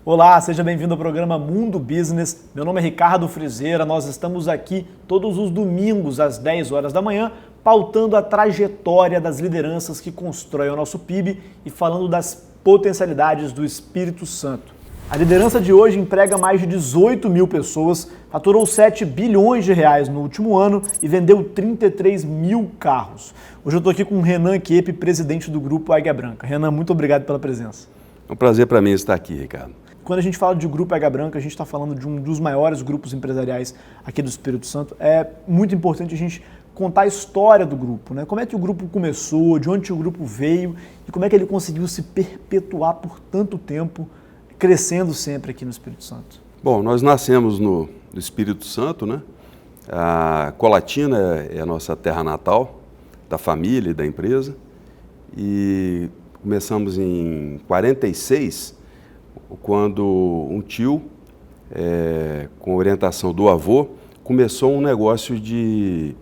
Olá, seja bem-vindo ao programa Mundo Business. Meu nome é Ricardo Frizeira, nós estamos aqui todos os domingos às 10 horas da manhã, pautando a trajetória das lideranças que constroem o nosso PIB e falando das potencialidades do Espírito Santo. A liderança de hoje emprega mais de 18 mil pessoas, faturou 7 bilhões de reais no último ano e vendeu 33 mil carros. Hoje eu estou aqui com o Renan Kepp, presidente do Grupo Águia Branca. Renan, muito obrigado pela presença. É um prazer para mim estar aqui, Ricardo. Quando a gente fala de Grupo Águia Branca, a gente está falando de um dos maiores grupos empresariais aqui do Espírito Santo. É muito importante a gente contar a história do grupo, né? Como é que o grupo começou, de onde o grupo veio e como é que ele conseguiu se perpetuar por tanto tempo, crescendo sempre aqui no Espírito Santo. Bom, nós nascemos no Espírito Santo, né? A Colatina é a nossa terra natal, da família e da empresa. E começamos em 46, quando um tio, com orientação do avô, começou um negócio de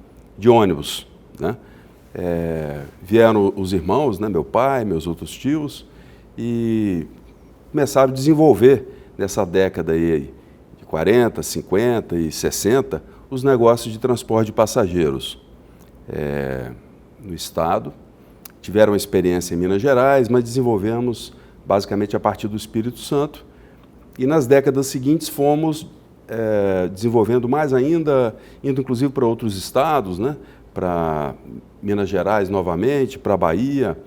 ônibus, né? Vieram os irmãos, né? Meu pai, meus outros tios, e começaram a desenvolver nessa década aí de 40, 50 e 60 os negócios de transporte de passageiros no estado. Tiveram uma experiência em Minas Gerais, mas desenvolvemos basicamente a partir do Espírito Santo. E nas décadas seguintes fomos desenvolvendo mais ainda, indo inclusive para outros estados, né? Para Minas Gerais novamente, para Bahia.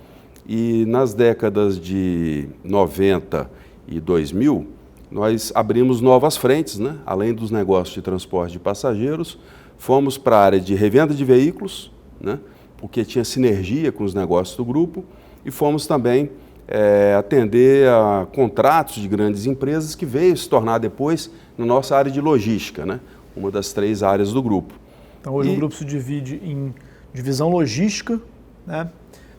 E nas décadas de 90 e 2000, nós abrimos novas frentes, né? Além dos negócios de transporte de passageiros, fomos para a área de revenda de veículos, né? Porque tinha sinergia com os negócios do grupo, e fomos também atender a contratos de grandes empresas que veio se tornar depois na nossa área de logística, né? Uma das 3 áreas do grupo. Então hoje o grupo se divide em divisão logística, né?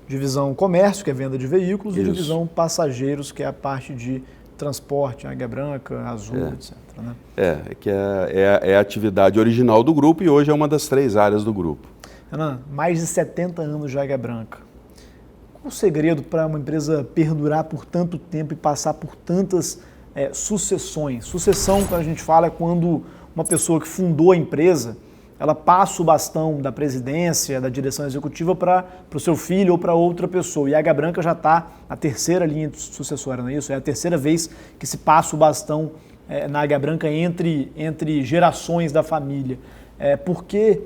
Divisão comércio, que é venda de veículos, e divisão passageiros, que é a parte de transporte, Águia Branca, Azul, etc. Né? Que é a atividade original do grupo e hoje é uma das 3 áreas do grupo. Renan, mais de 70 anos de Águia Branca. Qual o segredo para uma empresa perdurar por tanto tempo e passar por tantas sucessões? Sucessão, quando a gente fala, é quando uma pessoa que fundou a empresa, ela passa o bastão da presidência, da direção executiva para o seu filho ou para outra pessoa. E a Águia Branca já está na 3ª linha sucessória, não é isso? É a 3ª vez que se passa o bastão na Águia Branca entre gerações da família.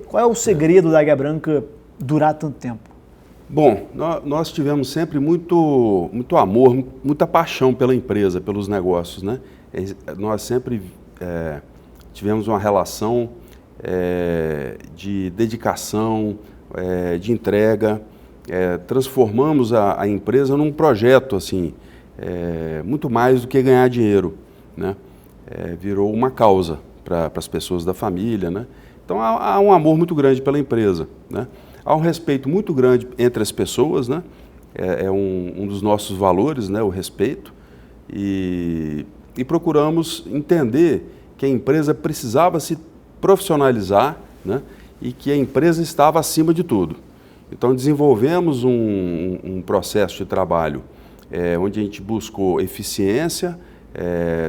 Qual é o segredo da Águia Branca durar tanto tempo? Bom, nós tivemos sempre muito amor, muita paixão pela empresa, pelos negócios, né? Nós sempre tivemos uma relação de dedicação, de entrega, transformamos a empresa num projeto, assim, muito mais do que ganhar dinheiro, né? Virou uma causa para as pessoas da família, né? Então há um amor muito grande pela empresa, né? Há um respeito muito grande entre as pessoas, né? É um dos nossos valores, né? O respeito, e procuramos entender que a empresa precisava se profissionalizar, né? E que a empresa estava acima de tudo. Então desenvolvemos um processo de trabalho onde a gente buscou eficiência,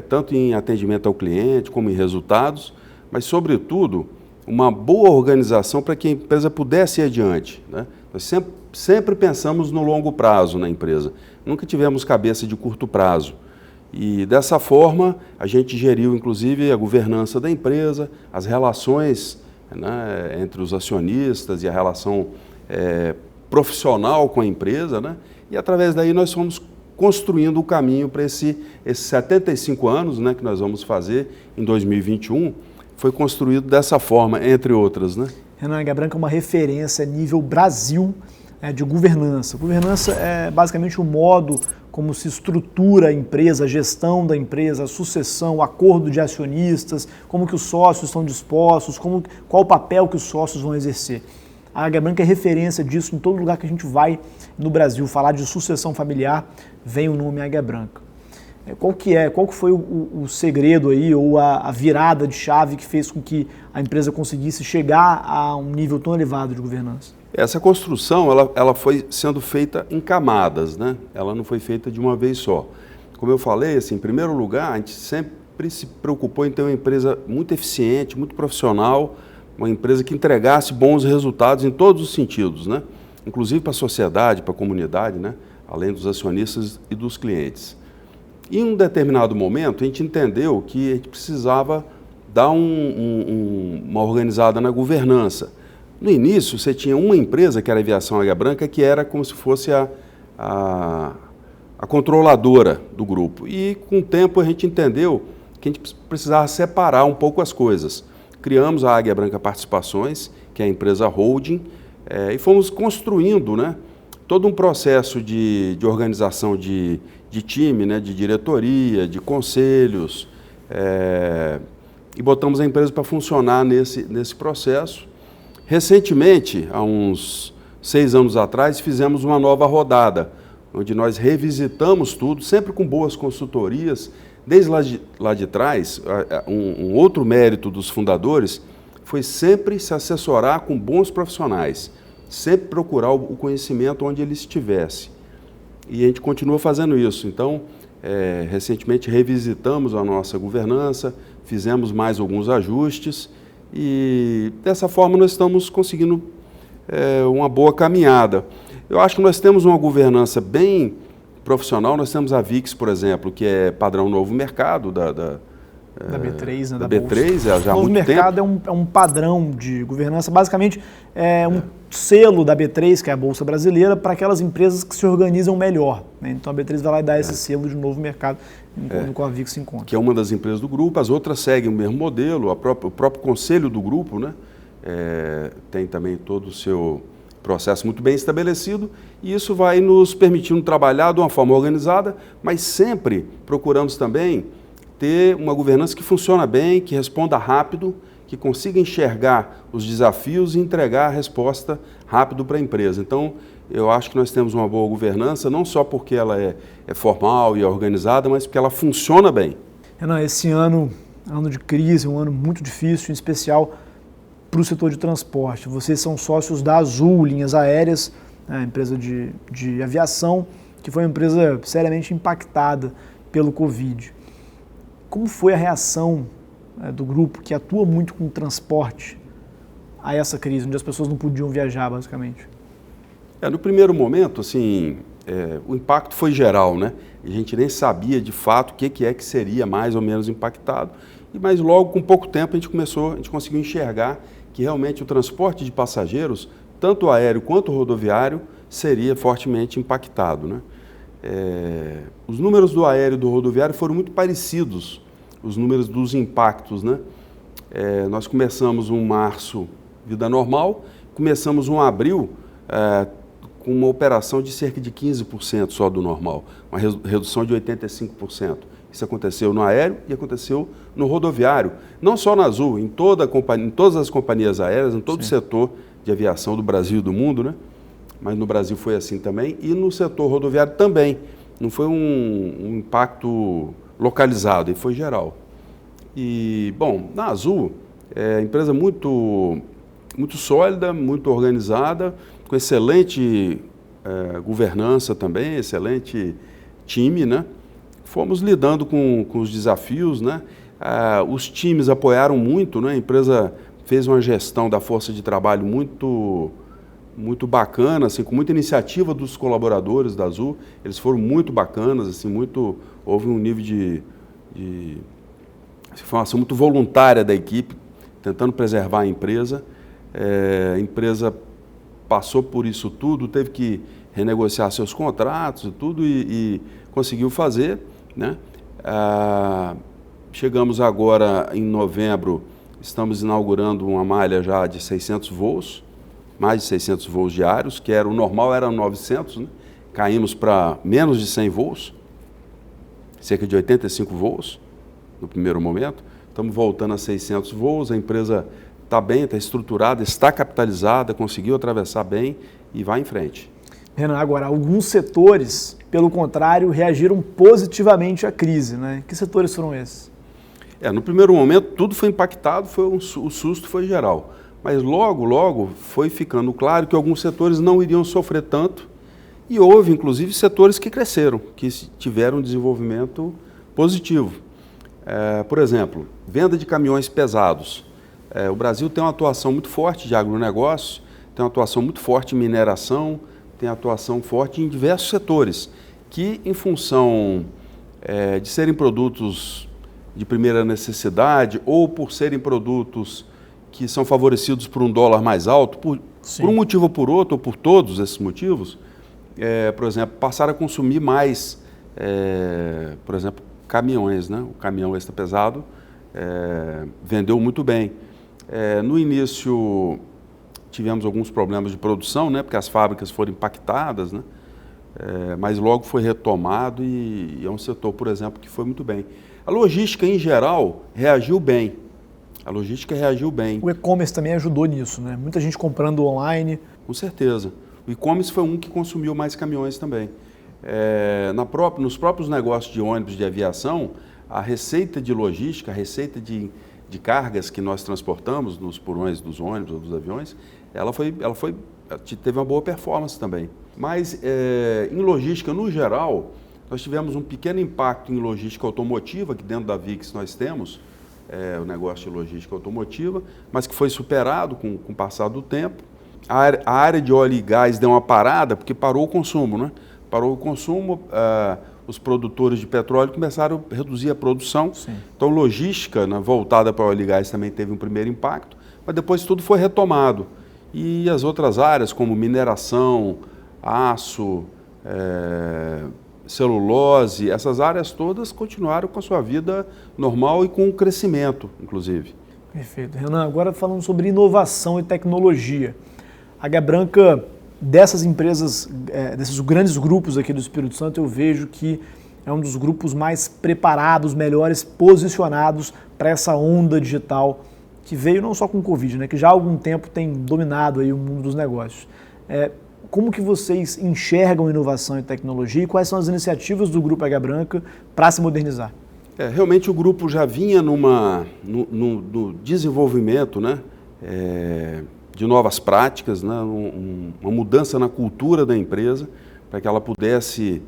tanto em atendimento ao cliente como em resultados, mas sobretudo uma boa organização para que a empresa pudesse ir adiante, né? Nós sempre pensamos no longo prazo na empresa, nunca tivemos cabeça de curto prazo. E dessa forma a gente geriu inclusive a governança da empresa, as relações, né, entre os acionistas e a relação profissional com a empresa, né? E através daí nós fomos construindo o caminho para esses 75 anos, né, que nós vamos fazer em 2021, foi construído dessa forma, entre outras, né? Renan, Águia Branca é uma referência a nível Brasil de governança. Governança é basicamente o modo como se estrutura a empresa, a gestão da empresa, a sucessão, o acordo de acionistas, como que os sócios estão dispostos, qual o papel que os sócios vão exercer. A Águia Branca é referência disso em todo lugar que a gente vai no Brasil. Falar de sucessão familiar, vem o nome Águia Branca. Qual que foi o segredo aí, ou a virada de chave que fez com que a empresa conseguisse chegar a um nível tão elevado de governança? Essa construção ela foi sendo feita em camadas, né? Ela não foi feita de uma vez só. como eu falei, assim, em primeiro lugar, a gente sempre se preocupou em ter uma empresa muito eficiente, muito profissional, uma empresa que entregasse bons resultados em todos os sentidos, né? Inclusive para a sociedade, para a comunidade, né? Além dos acionistas e dos clientes. E em um determinado momento, a gente entendeu que a gente precisava dar uma organizada na governança. No início, você tinha uma empresa, que era a Aviação Águia Branca, que era como se fosse a controladora do grupo. E com o tempo a gente entendeu que a gente precisava separar um pouco as coisas. Criamos a Águia Branca Participações, que é a empresa holding, e fomos construindo, né, todo um processo de organização de time, né, de diretoria, de conselhos, e botamos a empresa para funcionar nesse processo. Recentemente, há uns 6 anos atrás, fizemos uma nova rodada, onde nós revisitamos tudo, sempre com boas consultorias. Desde lá de trás, um outro mérito dos fundadores foi sempre se assessorar com bons profissionais, sempre procurar o conhecimento onde ele estivesse. E a gente continua fazendo isso. Então, recentemente revisitamos a nossa governança, fizemos mais alguns ajustes e dessa forma nós estamos conseguindo uma boa caminhada. Eu acho que nós temos uma governança bem profissional. Nós temos a VIX, por exemplo, que é padrão Novo Mercado da B3, né, da B3, já há Novo muito Mercado tempo. é um padrão de governança, basicamente é um selo da B3, que é a Bolsa Brasileira, para aquelas empresas que se organizam melhor, né? Então a B3 vai lá e dá esse selo de Novo Mercado, no qual a VIX se encontra. Que é uma das empresas do grupo, as outras seguem o mesmo modelo, o próprio conselho do grupo, né, tem também todo o seu processo muito bem estabelecido, e isso vai nos permitindo trabalhar de uma forma organizada, mas sempre procuramos também ter uma governança que funciona bem, que responda rápido, que consiga enxergar os desafios e entregar a resposta rápido para a empresa. Então, eu acho que nós temos uma boa governança, não só porque ela é formal e é organizada, mas porque ela funciona bem. Renan, esse ano de crise, um ano muito difícil, em especial para o setor de transporte. Vocês são sócios da Azul Linhas Aéreas, a empresa de aviação, que foi uma empresa seriamente impactada pelo Covid. Como foi a reação do grupo, que atua muito com transporte, a essa crise, onde as pessoas não podiam viajar, basicamente? No primeiro momento, assim, o impacto foi geral, né? A gente nem sabia de fato o que seria mais ou menos impactado, mas logo, com pouco tempo, a gente conseguiu enxergar que realmente o transporte de passageiros, tanto aéreo quanto rodoviário, seria fortemente impactado, né? Os números do aéreo e do rodoviário foram muito parecidos, os números dos impactos, né? Nós começamos um março, vida normal, começamos um abril com uma operação de cerca de 15% só do normal, uma redução de 85%. Isso aconteceu no aéreo e aconteceu no rodoviário, não só na Azul, em todas as companhias aéreas, em todo o setor de aviação do Brasil e do mundo, né? Mas no Brasil foi assim também, e no setor rodoviário também. Não foi um impacto localizado, e foi geral. E, bom, na Azul, é uma empresa muito sólida, muito organizada, com excelente governança também, excelente time, né? Fomos lidando com os desafios, né? Os times apoiaram muito, né? A empresa fez uma gestão da força de trabalho muito bacana, assim, com muita iniciativa dos colaboradores da Azul. Eles foram muito bacanas, assim, houve um nível de foi uma ação muito voluntária da equipe, tentando preservar a empresa. A empresa passou por isso tudo, teve que renegociar seus contratos e tudo, e conseguiu fazer, né? Chegamos agora em novembro, estamos inaugurando uma malha já de 600 voos, mais de 600 voos diários, que o normal era 900, né? Caímos para menos de 100 voos, cerca de 85 voos no primeiro momento. Estamos voltando a 600 voos, a empresa está bem, está estruturada, está capitalizada, conseguiu atravessar bem e vai em frente. Renan, agora, alguns setores, pelo contrário, reagiram positivamente à crise, né? Que setores foram esses? No primeiro momento, tudo foi impactado, o susto foi geral. Mas logo foi ficando claro que alguns setores não iriam sofrer tanto E houve, inclusive, setores que cresceram, que tiveram um desenvolvimento positivo. Por exemplo, venda de caminhões pesados. O Brasil tem uma atuação muito forte de agronegócio, tem uma atuação muito forte em mineração, tem atuação forte em diversos setores, que em função de serem produtos de primeira necessidade ou por serem produtos que são favorecidos por um dólar mais alto, por um motivo ou por outro, ou por todos esses motivos, por exemplo, passaram a consumir mais, por exemplo, caminhões, né? O caminhão extra pesado vendeu muito bem. No início tivemos alguns problemas de produção, né? Porque as fábricas foram impactadas, né? Mas logo foi retomado e é um setor, por exemplo, que foi muito bem. A logística, em geral, reagiu bem. A logística reagiu bem. O e-commerce também ajudou nisso, né? Muita gente comprando online. Com certeza. O e-commerce foi um que consumiu mais caminhões também. Nos próprios negócios de ônibus de aviação, a receita de logística, a receita de cargas que nós transportamos nos porões dos ônibus ou dos aviões, teve uma boa performance também. Mas em logística, no geral, nós tivemos um pequeno impacto em logística automotiva, que dentro da VIX nós temos, o negócio de logística automotiva, mas que foi superado com o passar do tempo. A área de óleo e gás deu uma parada, porque parou o consumo, né? Parou o consumo, os produtores de petróleo começaram a reduzir a produção. Sim. Então, logística, né, voltada para o óleo e gás também teve um primeiro impacto, mas depois tudo foi retomado. E as outras áreas, como mineração, aço, celulose, essas áreas todas continuaram com a sua vida normal e com o crescimento, inclusive. Perfeito. Renan, agora falando sobre inovação e tecnologia. A Águia Branca, dessas empresas, desses grandes grupos aqui do Espírito Santo, eu vejo que é um dos grupos mais preparados, melhores posicionados para essa onda digital que veio não só com o Covid, né, que já há algum tempo tem dominado aí o mundo dos negócios. Como que vocês enxergam inovação e tecnologia e quais são as iniciativas do Grupo Águia Branca para se modernizar? Realmente o grupo já vinha no desenvolvimento, né, de novas práticas, né, uma mudança na cultura da empresa para que ela pudesse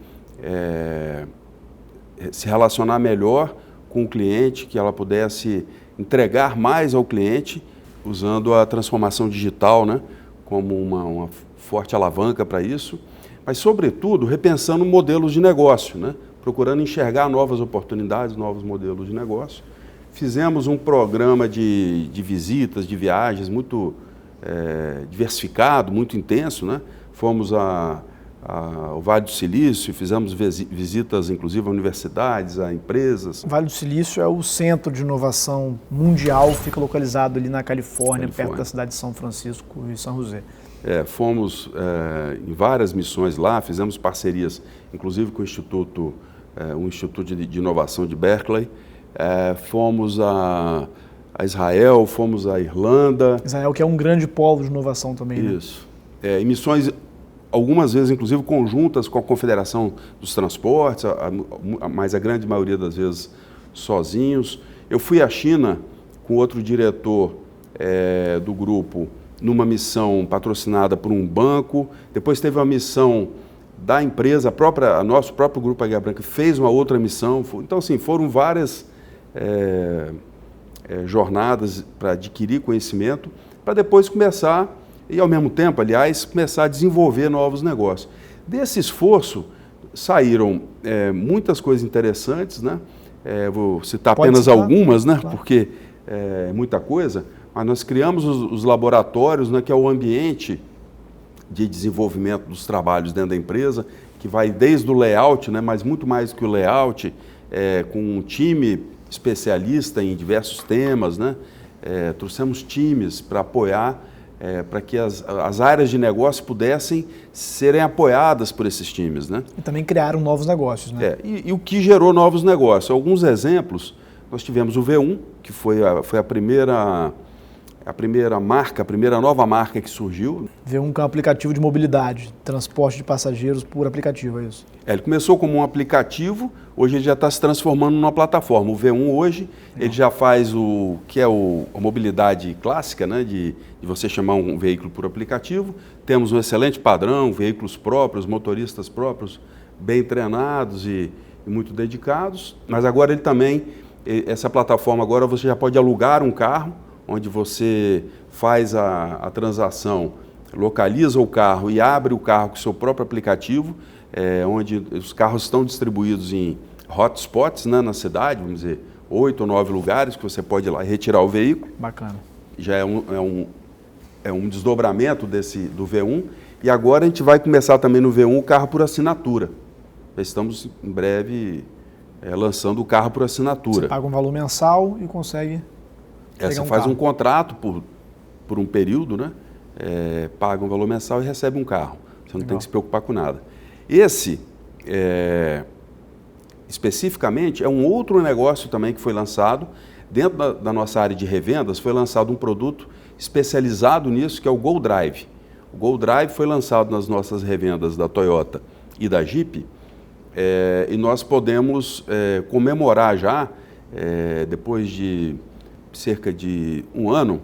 se relacionar melhor com o cliente, que ela pudesse entregar mais ao cliente, usando a transformação digital, né, como uma forte alavanca para isso, mas, sobretudo, repensando modelos de negócio, né, procurando enxergar novas oportunidades, novos modelos de negócio. Fizemos um programa de visitas, de viagens muito diversificado, muito intenso, né? Fomos ao Vale do Silício, fizemos visitas, inclusive, a universidades, a empresas. O Vale do Silício é o centro de inovação mundial, fica localizado ali na Califórnia, perto da cidade de São Francisco e São José. Fomos em várias missões lá, fizemos parcerias, inclusive com o Instituto de Inovação de Berkeley. Fomos a Israel, fomos à Irlanda. Israel, que é um grande polo de inovação também, né? Isso. Em missões, algumas vezes, inclusive, conjuntas com a Confederação dos Transportes, mas a grande maioria das vezes sozinhos. Eu fui à China com outro diretor do grupo, numa missão patrocinada por um banco. Depois teve uma missão da empresa, nosso próprio Grupo Águia Branca fez uma outra missão. Então, assim, foram várias jornadas para adquirir conhecimento, para depois começar, e ao mesmo tempo, aliás, começar a desenvolver novos negócios. Desse esforço saíram muitas coisas interessantes, né? Vou citar apenas algumas, né? Claro. Porque é muita coisa, mas nós criamos os laboratórios, né, que é o ambiente de desenvolvimento dos trabalhos dentro da empresa, que vai desde o layout, né, mas muito mais do que o layout, com um time especialista em diversos temas, né? Trouxemos times para apoiar, para que as áreas de negócio pudessem serem apoiadas por esses times, né? E também criaram novos negócios, né? E o que gerou novos negócios? Alguns exemplos, nós tivemos o V1, que foi a primeira a primeira nova marca que surgiu. V1 que é um aplicativo de mobilidade, transporte de passageiros por aplicativo, é isso? Ele começou como um aplicativo, hoje ele já está se transformando numa plataforma. O V1 hoje, ele já faz o que é a mobilidade clássica, né, de você chamar um veículo por aplicativo. Temos um excelente padrão, veículos próprios, motoristas próprios, bem treinados e muito dedicados. Mas agora ele também, essa plataforma agora você já pode alugar um carro, onde você faz a transação, localiza o carro e abre o carro com o seu próprio aplicativo, onde os carros estão distribuídos em hotspots, né, na cidade, vamos dizer, 8 ou 9 lugares que você pode ir lá e retirar o veículo. Bacana. Já é um desdobramento do V1. E agora a gente vai começar também no V1 o carro por assinatura. Já estamos em breve lançando o carro por assinatura. Você paga um valor mensal e consegue... Você faz um contrato por um período, né? Paga um valor mensal e recebe um carro. Você não tem que se preocupar com nada. Esse, especificamente, é um outro negócio também que foi lançado. Dentro da nossa área de revendas, foi lançado um produto especializado nisso, que é o Gol Drive. O Gol Drive foi lançado nas nossas revendas da Toyota e da Jeep, e nós podemos comemorar já, depois de cerca de um ano,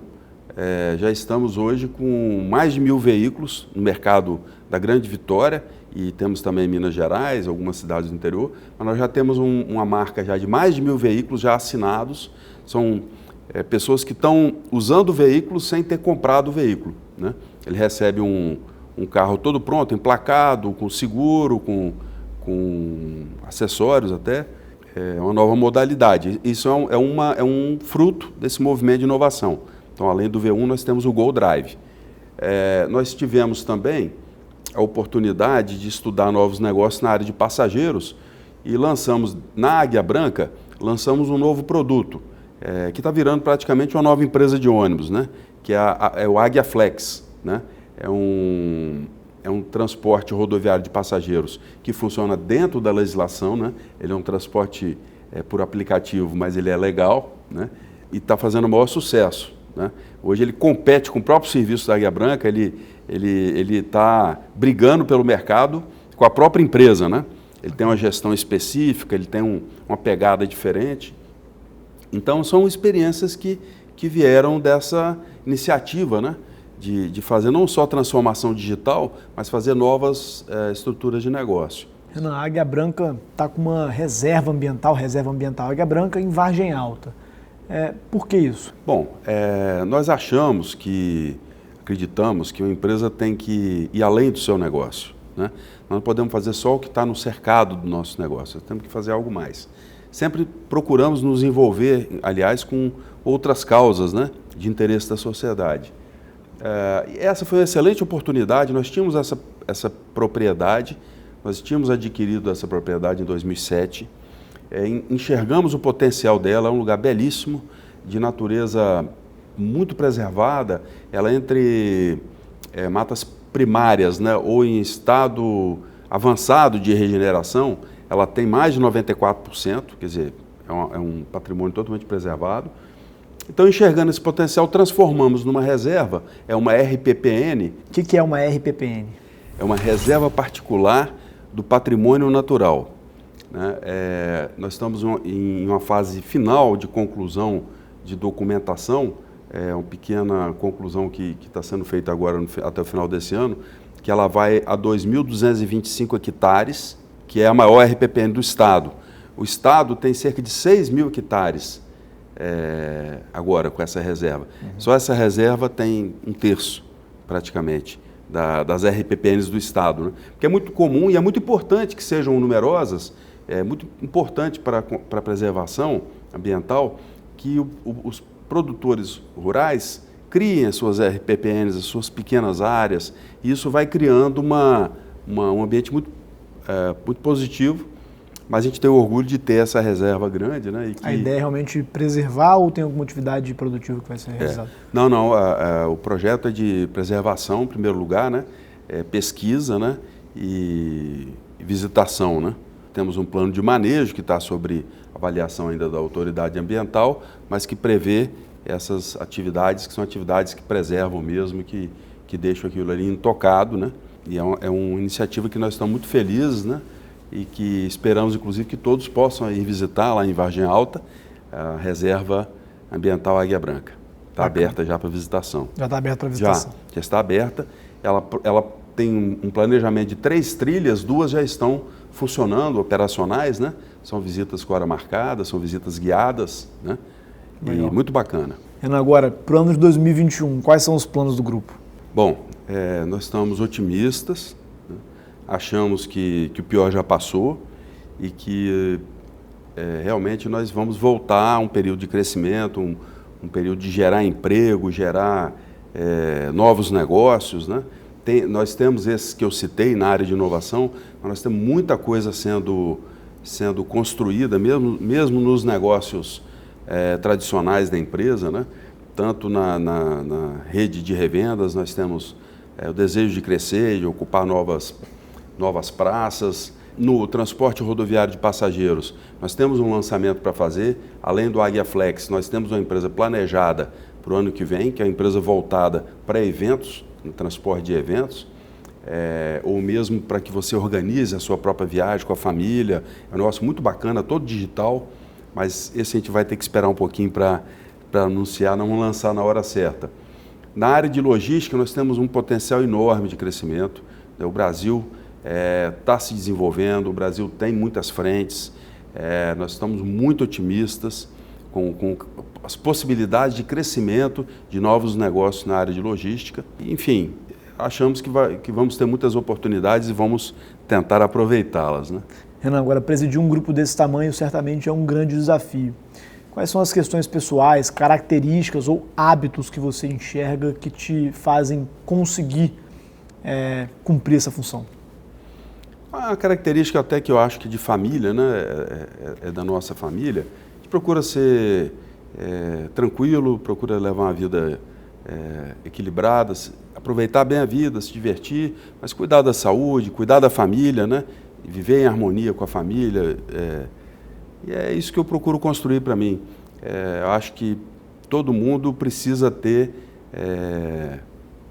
já estamos hoje com mais de 1.000 veículos no mercado da Grande Vitória, e temos também em Minas Gerais, algumas cidades do interior, mas nós já temos uma marca já de mais de 1.000 veículos já assinados. São pessoas que estão usando o veículo sem ter comprado o veículo, né? Ele recebe um carro todo pronto, emplacado, com seguro, com acessórios até. É uma nova modalidade. Isso é um fruto desse movimento de inovação. Então, além do V1, nós temos o Gol Drive. Nós tivemos também a oportunidade de estudar novos negócios na área de passageiros e lançamos, na Águia Branca, lançamos um novo produto, que está virando praticamente uma nova empresa de ônibus, né? Que é o Águia Flex, né? É um transporte rodoviário de passageiros que funciona dentro da legislação, né? Ele é um transporte por aplicativo, mas ele é legal, né? E está fazendo o maior sucesso, né? Hoje ele compete com o próprio serviço da Águia Branca, ele está brigando pelo mercado com a própria empresa, né? Ele tem uma gestão específica, ele tem uma pegada diferente. Então, são experiências que vieram dessa iniciativa, né? De fazer não só transformação digital, mas fazer novas estruturas de negócio. Renan, a Águia Branca está com uma reserva ambiental Águia Branca em Vargem Alta. Por que isso? Bom, nós acreditamos que uma empresa tem que ir além do seu negócio, né? Nós não podemos fazer só o que está no cercado do nosso negócio, nós temos que fazer algo mais. Sempre procuramos nos envolver, aliás, com outras causas, né, de interesse da sociedade. Essa foi uma excelente oportunidade. Nós tínhamos essa propriedade, nós tínhamos adquirido essa propriedade em 2007, enxergamos o potencial dela, é um lugar belíssimo, de natureza muito preservada, ela entre matas primárias, né, ou em estado avançado de regeneração, ela tem mais de 94%, quer dizer, é um patrimônio totalmente preservado. Então, enxergando esse potencial, transformamos numa reserva, é uma RPPN. O que é uma RPPN? É uma reserva particular do patrimônio natural, né? Nós estamos em uma fase final de conclusão de documentação, uma pequena conclusão que está sendo feita agora até o final desse ano, que ela vai a 2.225 hectares, que é a maior RPPN do Estado. O Estado tem cerca de 6.000 hectares agora com essa reserva. Só essa reserva tem 1/3, praticamente, das RPPNs do Estado, né? Porque é muito comum e é muito importante que sejam numerosas, é muito importante para a preservação ambiental que os produtores rurais criem as suas RPPNs, as suas pequenas áreas, e isso vai criando um ambiente muito positivo. Mas a gente tem o orgulho de ter essa reserva grande, né? E que... A ideia é realmente preservar ou tem alguma atividade produtiva que vai ser realizada? Não, o projeto é de preservação, em primeiro lugar, né? Pesquisa, né? E visitação, né? Temos um plano de manejo que está sobre avaliação ainda da autoridade ambiental, mas que prevê essas atividades, que são atividades que preservam mesmo, que deixam aquilo ali intocado, né? E é uma iniciativa que nós estamos muito felizes, né? E que esperamos, inclusive, que todos possam ir visitar lá em Vargem Alta, a Reserva Ambiental Águia Branca. Está aberta já para visitação. Já está aberta para visitação? Já está aberta. Ela tem um planejamento de 3 trilhas, 2 já estão funcionando, operacionais, né? São visitas com hora marcada, são visitas guiadas, né? Legal. E muito bacana. Renan, agora, para o ano de 2021, quais são os planos do grupo? Bom, nós estamos otimistas, né? Achamos que o pior já passou e que realmente nós vamos voltar a um período de crescimento, um período de gerar emprego, gerar novos negócios, né? Nós temos esses que eu citei na área de inovação, mas nós temos muita coisa sendo construída, mesmo nos negócios tradicionais da empresa, né? Tanto na rede de revendas, nós temos o desejo de crescer, de ocupar novas praças. No transporte rodoviário de passageiros, nós temos um lançamento para fazer, além do Águia Flex, nós temos uma empresa planejada para o ano que vem, que é uma empresa voltada para eventos, no transporte de eventos, ou mesmo para que você organize a sua própria viagem com a família. É um negócio muito bacana, todo digital, mas esse a gente vai ter que esperar um pouquinho para anunciar, não lançar na hora certa. Na área de logística, nós temos um potencial enorme de crescimento. O Brasil está se desenvolvendo, o Brasil tem muitas frentes, nós estamos muito otimistas com as possibilidades de crescimento de novos negócios na área de logística. Enfim, achamos que vamos ter muitas oportunidades e vamos tentar aproveitá-las, né? Renan, agora presidir um grupo desse tamanho certamente é um grande desafio. Quais são as questões pessoais, características ou hábitos que você enxerga que te fazem conseguir cumprir essa função? A característica até que eu acho que de família, né, é da nossa família. A gente procura ser tranquilo, procura levar uma vida equilibrada, aproveitar bem a vida, se divertir, mas cuidar da saúde, cuidar da família, né, e viver em harmonia com a família. E é isso que eu procuro construir para mim. Eu acho que todo mundo precisa ter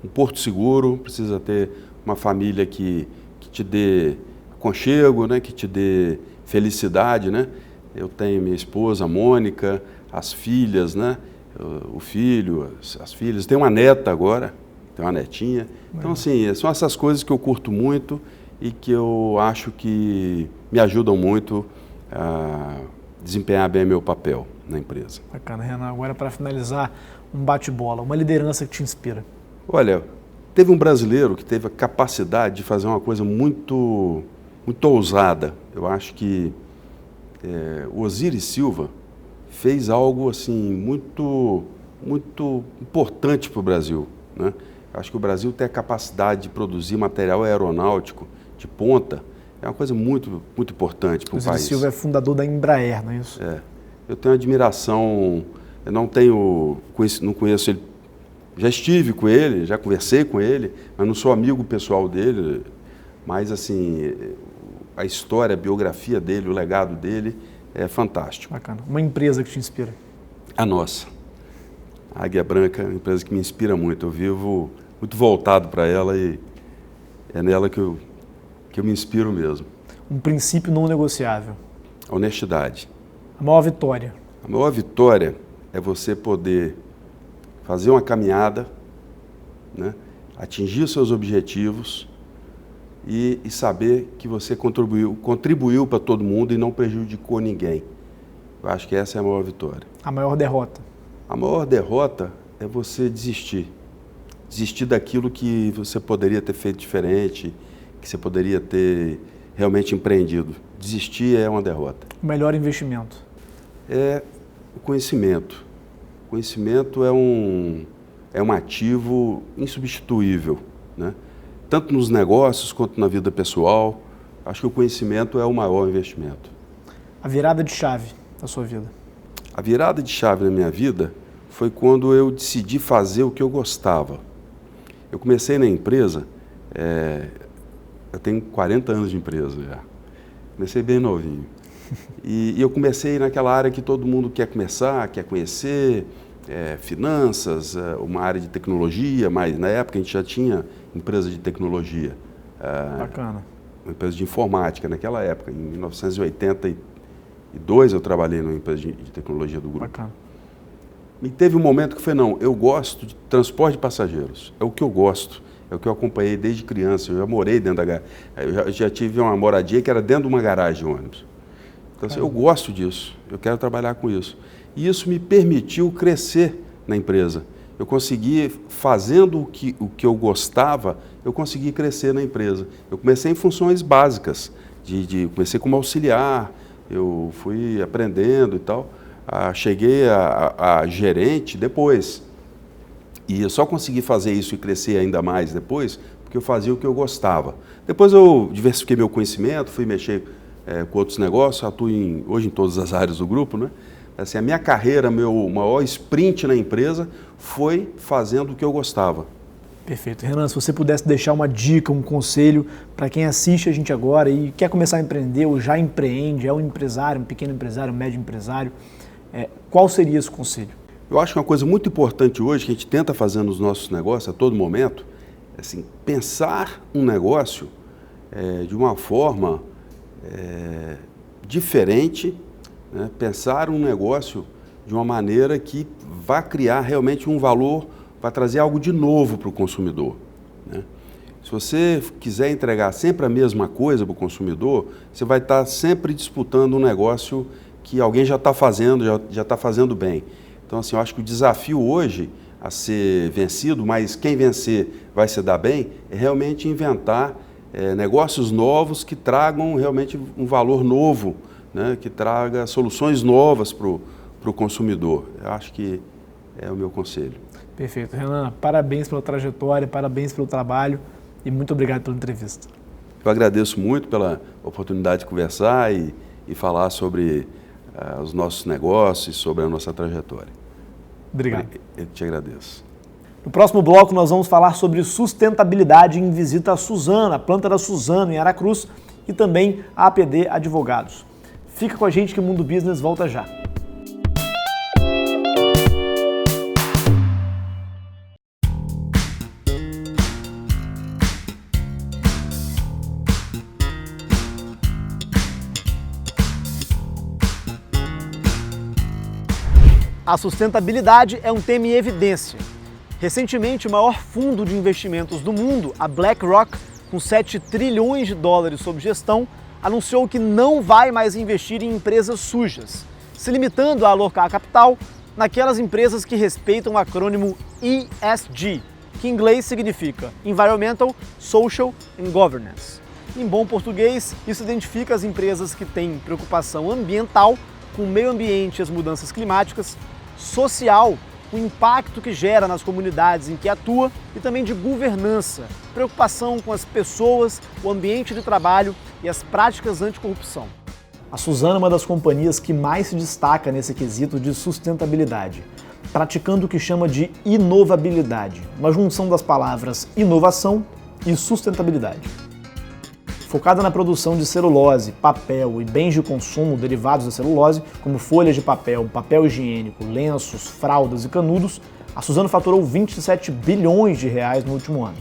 um porto seguro, precisa ter uma família que te dê aconchego, né, que te dê felicidade, né? Eu tenho minha esposa, a Mônica, as filhas, né? O filho, as filhas. Tenho uma neta agora, tenho uma netinha. Então, assim, são essas coisas que eu curto muito e que eu acho que me ajudam muito a desempenhar bem meu papel na empresa. Bacana, Renan. Agora, para finalizar, um bate-bola, uma liderança que te inspira. Olha, teve um brasileiro que teve a capacidade de fazer uma coisa muito ousada. Eu acho que o Osiris Silva fez algo assim muito importante para o Brasil, né? Eu acho que o Brasil tem a capacidade de produzir material aeronáutico de ponta. É uma coisa muito importante para o país. Osiris Silva é fundador da Embraer, não é isso? Eu tenho admiração, eu não conheço ele, já estive com ele, já conversei com ele, mas não sou amigo pessoal dele, mas assim, a história, a biografia dele, o legado dele é fantástico. Bacana. Uma empresa que te inspira? A nossa. A Águia Branca é uma empresa que me inspira muito. Eu vivo muito voltado para ela e é nela que eu me inspiro mesmo. Um princípio não negociável? A honestidade. A maior vitória? A maior vitória é você poder fazer uma caminhada, né, atingir os seus objetivos e saber que você contribuiu para todo mundo e não prejudicou ninguém. Eu acho que essa é a maior vitória. A maior derrota? A maior derrota é você desistir. Desistir daquilo que você poderia ter feito diferente, que você poderia ter realmente empreendido. Desistir é uma derrota. O melhor investimento? É o conhecimento. O conhecimento é um ativo insubstituível, né? Tanto nos negócios quanto na vida pessoal. Acho que o conhecimento é o maior investimento. A virada de chave da sua vida? A virada de chave na minha vida foi quando eu decidi fazer o que eu gostava. Eu comecei na empresa, eu tenho 40 anos de empresa já. Comecei bem novinho. E eu comecei naquela área que todo mundo quer começar, quer conhecer, finanças, uma área de tecnologia, mas na época a gente já tinha empresa de tecnologia. Bacana. Uma empresa de informática naquela época. Em 1982 eu trabalhei numa empresa de tecnologia do grupo. Bacana. E teve um momento que eu falei, não, eu gosto de transporte de passageiros, é o que eu gosto, é o que eu acompanhei desde criança, eu já morei dentro da eu já tive uma moradia que era dentro de uma garagem de ônibus. Então assim, eu gosto disso, eu quero trabalhar com isso. E isso me permitiu crescer na empresa. Eu consegui, fazendo o que eu gostava, eu consegui crescer na empresa. Eu comecei em funções básicas, comecei como auxiliar, eu fui aprendendo e tal. Cheguei a gerente depois. E eu só consegui fazer isso e crescer ainda mais depois, porque eu fazia o que eu gostava. Depois eu diversifiquei meu conhecimento, fui mexer com outros negócios, atuo hoje em todas as áreas do grupo, né? Assim, a minha carreira, meu maior sprint na empresa foi fazendo o que eu gostava. Perfeito. Renan, se você pudesse deixar uma dica, um conselho para quem assiste a gente agora e quer começar a empreender ou já empreende, é um empresário, um pequeno empresário, um médio empresário, qual seria esse conselho? Eu acho que uma coisa muito importante hoje que a gente tenta fazer nos nossos negócios a todo momento é assim, pensar um negócio de uma forma diferente, né? Pensar um negócio de uma maneira que vá criar realmente um valor, vai trazer algo de novo para o consumidor, né? Se você quiser entregar sempre a mesma coisa para o consumidor, você vai estar sempre disputando um negócio que alguém já está fazendo, já está fazendo bem. Então, assim, eu acho que o desafio hoje a ser vencido, mas quem vencer vai se dar bem, é realmente inventar negócios novos que tragam realmente um valor novo, né? Que traga soluções novas para o consumidor. Eu acho que é o meu conselho. Perfeito. Renan, parabéns pela trajetória, parabéns pelo trabalho e muito obrigado pela entrevista. Eu agradeço muito pela oportunidade de conversar e falar sobre os nossos negócios, sobre a nossa trajetória. Obrigado. Eu te agradeço. No próximo bloco nós vamos falar sobre sustentabilidade em visita a Suzano, a planta da Suzano em Aracruz e também a APD Advogados. Fica com a gente que o Mundo Business volta já. A sustentabilidade é um tema em evidência. Recentemente, o maior fundo de investimentos do mundo, a BlackRock, com 7 trilhões de dólares sob gestão, anunciou que não vai mais investir em empresas sujas, se limitando a alocar capital naquelas empresas que respeitam o acrônimo ESG, que em inglês significa Environmental, Social and Governance. Em bom português, isso identifica as empresas que têm preocupação ambiental com o meio ambiente e as mudanças climáticas, social, o impacto que gera nas comunidades em que atua e também de governança, preocupação com as pessoas, o ambiente de trabalho e as práticas anticorrupção. A Suzano é uma das companhias que mais se destaca nesse quesito de sustentabilidade, praticando o que chama de inovabilidade, uma junção das palavras inovação e sustentabilidade. Focada na produção de celulose, papel e bens de consumo derivados da celulose, como folhas de papel, papel higiênico, lenços, fraldas e canudos, a Suzano faturou 27 bilhões de reais no último ano.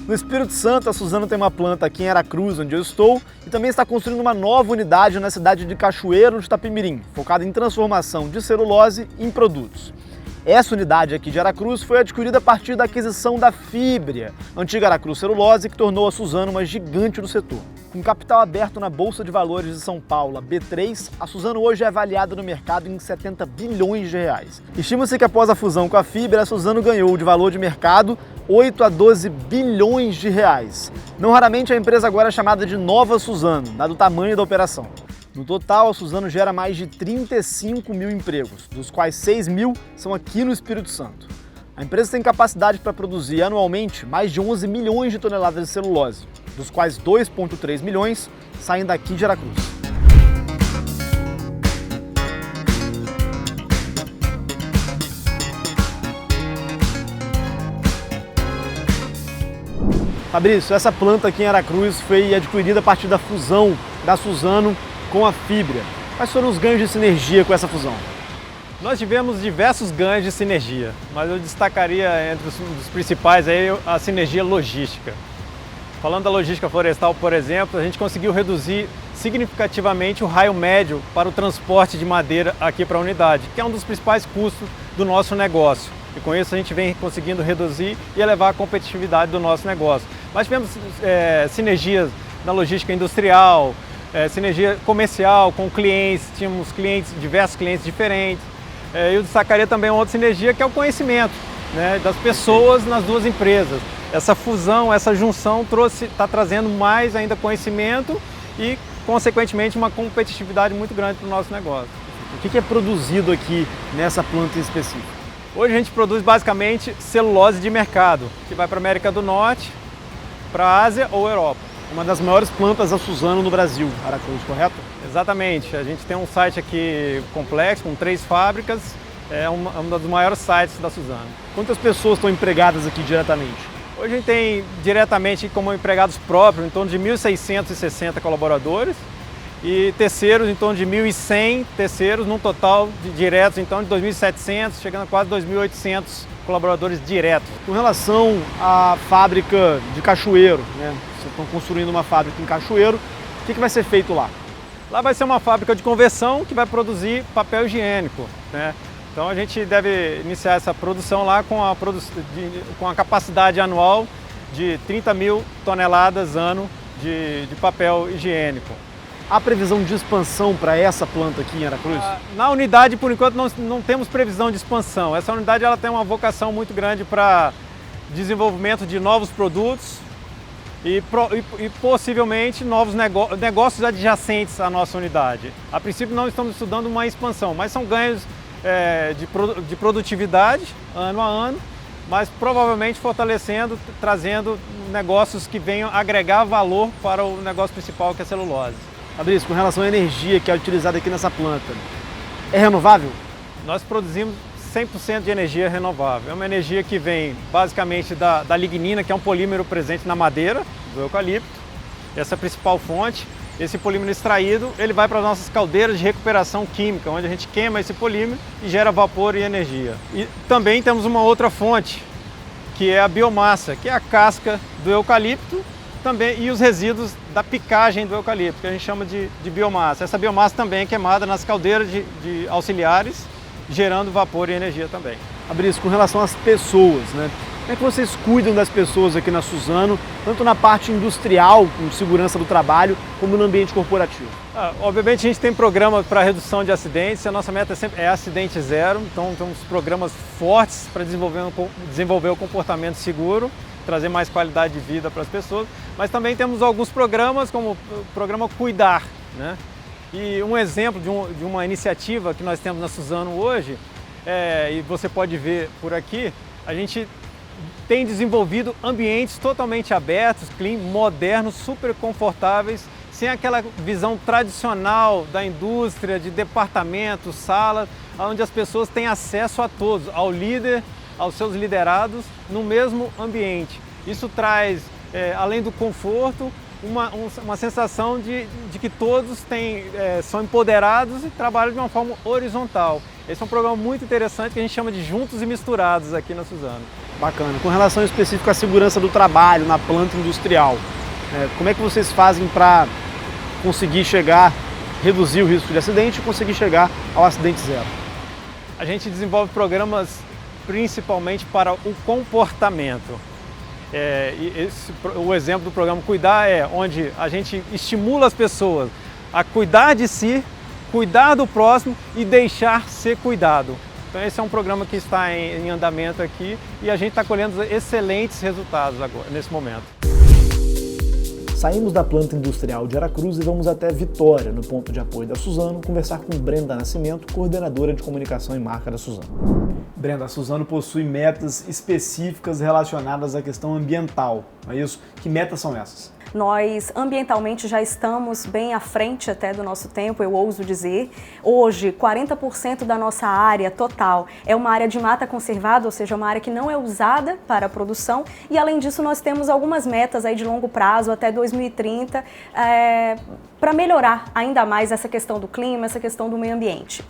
No Espírito Santo, a Suzano tem uma planta aqui em Aracruz, onde eu estou, e também está construindo uma nova unidade na cidade de Cachoeiro de Itapemirim, focada em transformação de celulose em produtos. Essa unidade aqui de Aracruz foi adquirida a partir da aquisição da Fibria, antiga Aracruz Celulose, que tornou a Suzano uma gigante do setor. Com capital aberto na Bolsa de Valores de São Paulo, a B3, a Suzano hoje é avaliada no mercado em 70 bilhões de reais. Estima-se que após a fusão com a Fibria, a Suzano ganhou de valor de mercado 8 a 12 bilhões de reais. Não raramente a empresa agora é chamada de Nova Suzano, dado o tamanho da operação. No total, a Suzano gera mais de 35 mil empregos, dos quais 6 mil são aqui no Espírito Santo. A empresa tem capacidade para produzir anualmente mais de 11 milhões de toneladas de celulose, dos quais 2,3 milhões saem daqui de Aracruz. Fabrício, essa planta aqui em Aracruz foi adquirida a partir da fusão da Suzano com a Fibria. Quais foram os ganhos de sinergia com essa fusão? Nós tivemos diversos ganhos de sinergia, mas eu destacaria entre os principais aí a sinergia logística. Falando da logística florestal, por exemplo, a gente conseguiu reduzir significativamente o raio médio para o transporte de madeira aqui para a unidade, que é um dos principais custos do nosso negócio. E com isso a gente vem conseguindo reduzir e elevar a competitividade do nosso negócio. Mas tivemos sinergias na logística industrial, sinergia comercial com clientes, tínhamos diversos clientes diferentes. Eu destacaria também uma outra sinergia que é o conhecimento, né, das pessoas nas duas empresas. Essa fusão, essa junção está trazendo mais ainda conhecimento e, consequentemente, uma competitividade muito grande para o nosso negócio. O que é produzido aqui nessa planta em específico? Hoje a gente produz basicamente celulose de mercado, que vai para a América do Norte, para a Ásia ou Europa. Uma das maiores plantas da Suzano no Brasil, Aracruz, correto? Exatamente. A gente tem um site aqui complexo, com 3 fábricas, é um dos maiores sites da Suzano. Quantas pessoas estão empregadas aqui diretamente? Hoje a gente tem diretamente como empregados próprios em torno de 1.660 colaboradores e terceiros em torno de 1.100 terceiros, num total de diretos então de 2.700, chegando a quase 2.800 colaboradores diretos. Com relação à fábrica de Cachoeiro, né? Vocês estão construindo uma fábrica em Cachoeiro, o que vai ser feito lá? Lá vai ser uma fábrica de conversão que vai produzir papel higiênico, né? Então a gente deve iniciar essa produção lá com a capacidade anual de 30 mil toneladas ano de papel higiênico. Há previsão de expansão para essa planta aqui em Aracruz? Na unidade, por enquanto, não temos previsão de expansão. Essa unidade ela tem uma vocação muito grande para desenvolvimento de novos produtos e possivelmente novos negócios adjacentes à nossa unidade. A princípio não estamos estudando uma expansão, mas são ganhos de produtividade ano a ano, mas provavelmente fortalecendo, trazendo negócios que venham agregar valor para o negócio principal, que é a celulose. Fabrício, com relação à energia que é utilizada aqui nessa planta, é renovável? Nós produzimos 100% de energia renovável. É uma energia que vem basicamente da lignina, que é um polímero presente na madeira do eucalipto. Essa é a principal fonte. Esse polímero extraído, ele vai para as nossas caldeiras de recuperação química, onde a gente queima esse polímero e gera vapor e energia. E também temos uma outra fonte, que é a biomassa, que é a casca do eucalipto também, e os resíduos da picagem do eucalipto, que a gente chama de biomassa. Essa biomassa também é queimada nas caldeiras de auxiliares, gerando vapor e energia também. Fabrício, com relação às pessoas, né? Como é que vocês cuidam das pessoas aqui na Suzano, tanto na parte industrial, com segurança do trabalho, como no ambiente corporativo? Obviamente a gente tem programas para redução de acidentes, a nossa meta sempre é acidente zero, então temos programas fortes para desenvolver o comportamento seguro, trazer mais qualidade de vida para as pessoas, mas também temos alguns programas, como o programa Cuidar, né? E um exemplo de uma iniciativa que nós temos na Suzano hoje, e você pode ver por aqui, a gente tem desenvolvido ambientes totalmente abertos, clean, modernos, super confortáveis, sem aquela visão tradicional da indústria, de departamentos, salas, onde as pessoas têm acesso a todos, ao líder, aos seus liderados, no mesmo ambiente. Isso traz, além do conforto, uma sensação de que todos são empoderados e trabalham de uma forma horizontal. Esse é um programa muito interessante que a gente chama de Juntos e Misturados aqui na Suzano. Bacana. Com relação específica à segurança do trabalho na planta industrial, como é que vocês fazem para conseguir reduzir o risco de acidente e conseguir chegar ao acidente zero? A gente desenvolve programas principalmente para o comportamento. O exemplo do programa Cuidar é onde a gente estimula as pessoas a cuidar de si, cuidar do próximo e deixar ser cuidado. Então esse é um programa que está em andamento aqui e a gente está colhendo excelentes resultados agora, nesse momento. Saímos da planta industrial de Aracruz e vamos até Vitória, no ponto de apoio da Suzano, conversar com Brenda Nascimento, coordenadora de comunicação e marca da Suzano. Brenda, a Suzano possui metas específicas relacionadas à questão ambiental, não é isso? Que metas são essas? Nós ambientalmente já estamos bem à frente até do nosso tempo, eu ouso dizer. Hoje, 40% da nossa área total é uma área de mata conservada, ou seja, uma área que não é usada para a produção, e além disso nós temos algumas metas aí de longo prazo até 2030 para melhorar ainda mais essa questão do clima, essa questão do meio ambiente.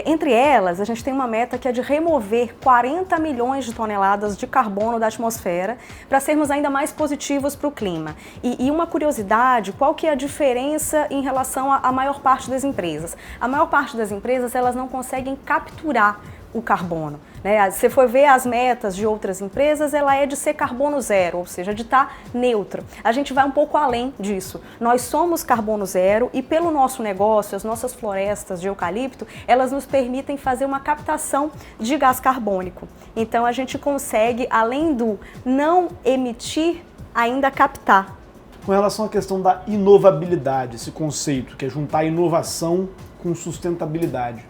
Entre elas, a gente tem uma meta que é de remover 40 milhões de toneladas de carbono da atmosfera para sermos ainda mais positivos para o clima. E uma curiosidade, qual que é a diferença em relação à maior parte das empresas? A maior parte das empresas, elas não conseguem capturar o carbono, né? Se você for ver as metas de outras empresas, ela é de ser carbono zero, ou seja, de estar neutra. A gente vai um pouco além disso. Nós somos carbono zero e pelo nosso negócio, as nossas florestas de eucalipto, elas nos permitem fazer uma captação de gás carbônico. Então a gente consegue, além do não emitir, ainda captar. Com relação à questão da inovabilidade, esse conceito que é juntar inovação com sustentabilidade.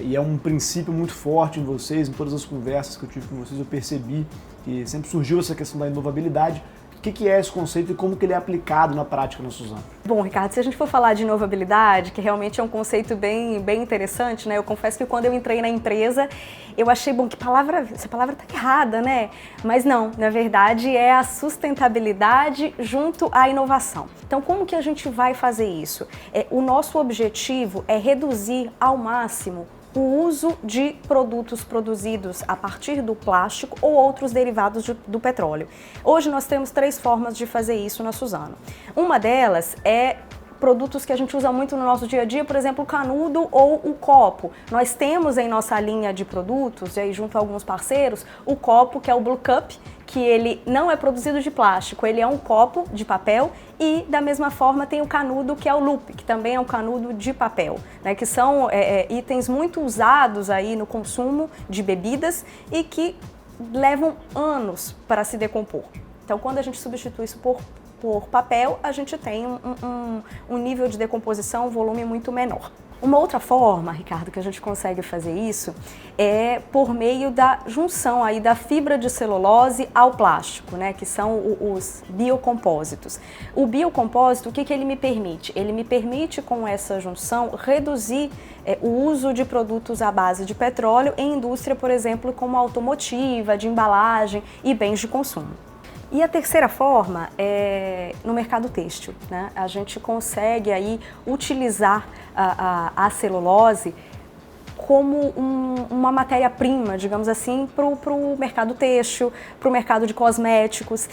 E é um princípio muito forte em vocês, em todas as conversas que eu tive com vocês, eu percebi que sempre surgiu essa questão da inovabilidade. O que é esse conceito e como que ele é aplicado na prática na Suzano? Bom, Ricardo, se a gente for falar de inovabilidade, que realmente é um conceito bem interessante, né? Eu confesso que quando eu entrei na empresa, eu achei, bom, essa palavra tá errada, né? Mas não, na verdade é a sustentabilidade junto à inovação. Então, como que a gente vai fazer isso? O nosso objetivo é reduzir ao máximo o uso de produtos produzidos a partir do plástico ou outros derivados do petróleo. Hoje nós temos 3 formas de fazer isso na Suzano. Uma delas é produtos que a gente usa muito no nosso dia a dia, por exemplo, o canudo ou o copo. Nós temos em nossa linha de produtos, e aí junto a alguns parceiros, o copo, que é o Blue Cup, que ele não é produzido de plástico, ele é um copo de papel, e da mesma forma tem o canudo, que é o Loop, que também é um canudo de papel, né, que são itens muito usados aí no consumo de bebidas e que levam anos para se decompor. Então, quando a gente substitui isso por papel, a gente tem um nível de decomposição, um volume muito menor. Uma outra forma, Ricardo, que a gente consegue fazer isso é por meio da junção aí da fibra de celulose ao plástico, né, que são os biocompósitos. O biocompósito, o que ele me permite? Ele me permite, com essa junção, reduzir o uso de produtos à base de petróleo em indústria, por exemplo, como automotiva, de embalagem e bens de consumo. E a terceira forma é no mercado têxtil, né? A gente consegue aí utilizar a celulose como uma matéria-prima, digamos assim, para o mercado têxtil, para o mercado de cosméticos.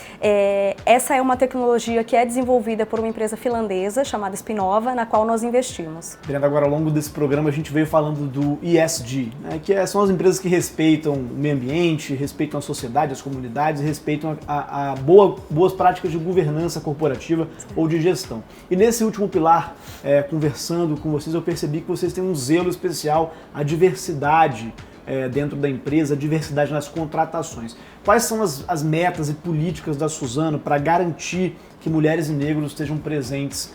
Essa é uma tecnologia que é desenvolvida por uma empresa finlandesa chamada Spinnova, na qual nós investimos. Brenda, agora ao longo desse programa a gente veio falando do ESG, né, que são as empresas que respeitam o meio ambiente, respeitam a sociedade, as comunidades, respeitam boas práticas de governança corporativa ou de gestão. E nesse último pilar, conversando com vocês, eu percebi que vocês têm um zelo especial à diversidade dentro da empresa, a diversidade nas contratações. Quais são as metas e políticas da Suzano para garantir que mulheres e negros estejam presentes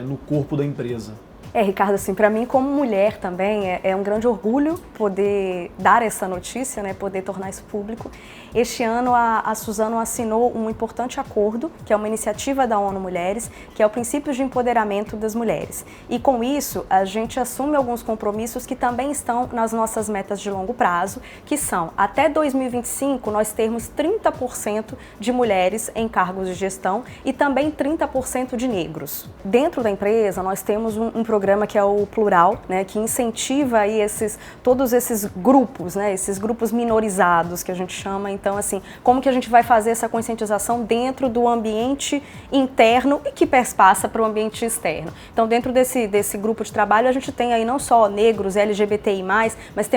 no corpo da empresa? Ricardo, assim, para mim como mulher também é um grande orgulho poder dar essa notícia, né, poder tornar isso público. Este ano a Suzano assinou um importante acordo, que é uma iniciativa da ONU Mulheres, que é o Princípio de Empoderamento das Mulheres. E com isso a gente assume alguns compromissos que também estão nas nossas metas de longo prazo, que são, até 2025, nós termos 30% de mulheres em cargos de gestão e também 30% de negros. Dentro da empresa nós temos um programa que é o Plural, né, que incentiva aí todos esses grupos, né, esses grupos minorizados que a gente chama. Então, assim, como que a gente vai fazer essa conscientização dentro do ambiente interno e que perpassa para o ambiente externo? Então, dentro desse grupo de trabalho, a gente tem aí não só negros, LGBTI+, mas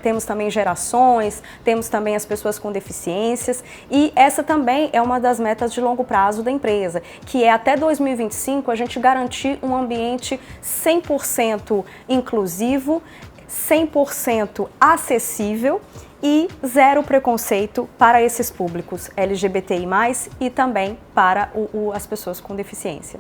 temos também gerações, temos também as pessoas com deficiências, e essa também é uma das metas de longo prazo da empresa, que é até 2025 a gente garantir um ambiente 100% inclusivo, 100% acessível e zero preconceito para esses públicos LGBTI+, e também para as pessoas com deficiência.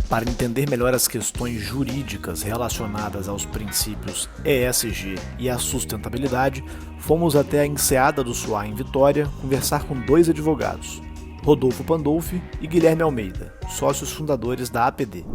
Para entender melhor as questões jurídicas relacionadas aos princípios ESG e à sustentabilidade, fomos até a Enseada do Suá, em Vitória, conversar com 2 advogados. Rodolfo Pandolfi e Guilherme Almeida, sócios fundadores da APD.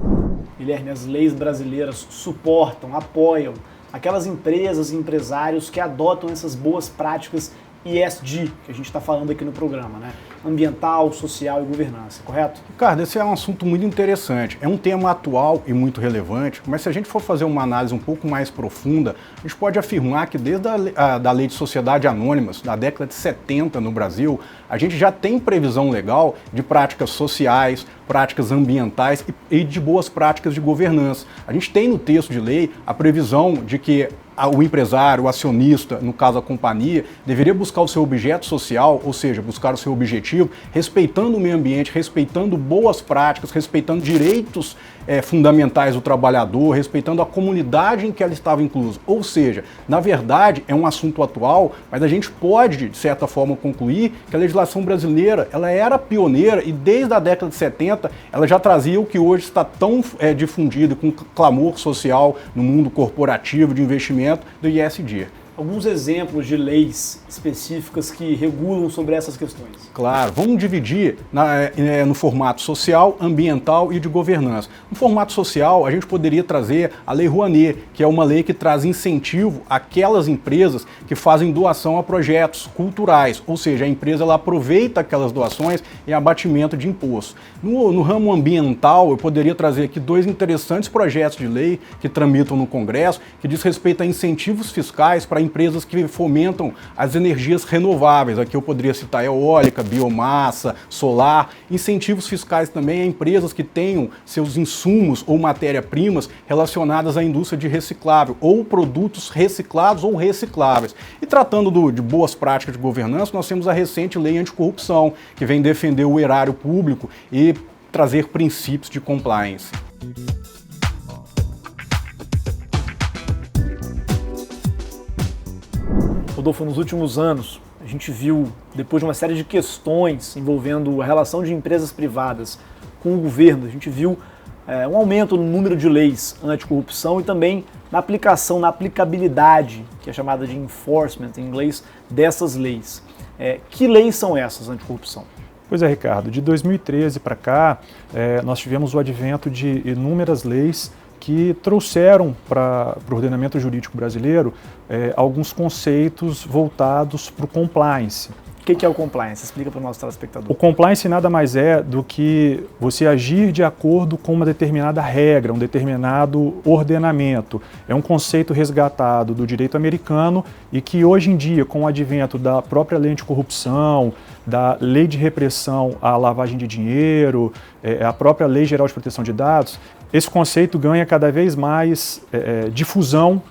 Guilherme, as leis brasileiras suportam, apoiam aquelas empresas e empresários que adotam essas boas práticas ESG, que a gente está falando aqui no programa, né? Ambiental, social e governança, correto? Ricardo, esse é um assunto muito interessante. É um tema atual e muito relevante, mas se a gente for fazer uma análise um pouco mais profunda, a gente pode afirmar que desde a Lei de Sociedade Anônimas, da década de 70 no Brasil, a gente já tem previsão legal de práticas sociais, práticas ambientais e de boas práticas de governança. A gente tem no texto de lei a previsão de que o empresário, o acionista, no caso a companhia, deveria buscar o seu objeto social, ou seja, buscar o seu objetivo, respeitando o meio ambiente, respeitando boas práticas, respeitando direitos fundamentais do trabalhador, respeitando a comunidade em que ela estava inclusa. Ou seja, na verdade, é um assunto atual, mas a gente pode, de certa forma, concluir que a legislação brasileira ela era pioneira e desde a década de 70 ela já trazia o que hoje está tão difundido com clamor social no mundo corporativo de investimento do ESG. Alguns exemplos de leis específicas que regulam sobre essas questões. Claro, vamos dividir no formato social, ambiental e de governança. No formato social, a gente poderia trazer a Lei Rouanet, que é uma lei que traz incentivo àquelas empresas que fazem doação a projetos culturais, ou seja, a empresa ela aproveita aquelas doações em abatimento de imposto. No ramo ambiental, eu poderia trazer aqui dois interessantes projetos de lei que tramitam no Congresso, que diz respeito a incentivos fiscais para empresas que fomentam as energias renováveis. Aqui eu poderia citar eólica, biomassa, solar, incentivos fiscais também a empresas que tenham seus insumos ou matéria-primas relacionadas à indústria de reciclável, ou produtos reciclados ou recicláveis. E tratando de boas práticas de governança, nós temos a recente lei anticorrupção, que vem defender o erário público e trazer princípios de compliance. Rodolfo, nos últimos anos, a gente viu, depois de uma série de questões envolvendo a relação de empresas privadas com o governo, a gente viu um aumento no número de leis anticorrupção e também na aplicação, na aplicabilidade, que é chamada de enforcement em inglês, dessas leis. Que leis são essas anticorrupção? Pois é, Ricardo, de 2013 para cá, nós tivemos o advento de inúmeras leis que trouxeram para o ordenamento jurídico brasileiro alguns conceitos voltados para o compliance. O que é o compliance? Explica para o nosso telespectador. O compliance nada mais é do que você agir de acordo com uma determinada regra, um determinado ordenamento. É um conceito resgatado do direito americano e que hoje em dia, com o advento da própria lei anticorrupção, da lei de repressão à lavagem de dinheiro, a própria lei geral de proteção de dados, esse conceito ganha cada vez mais difusão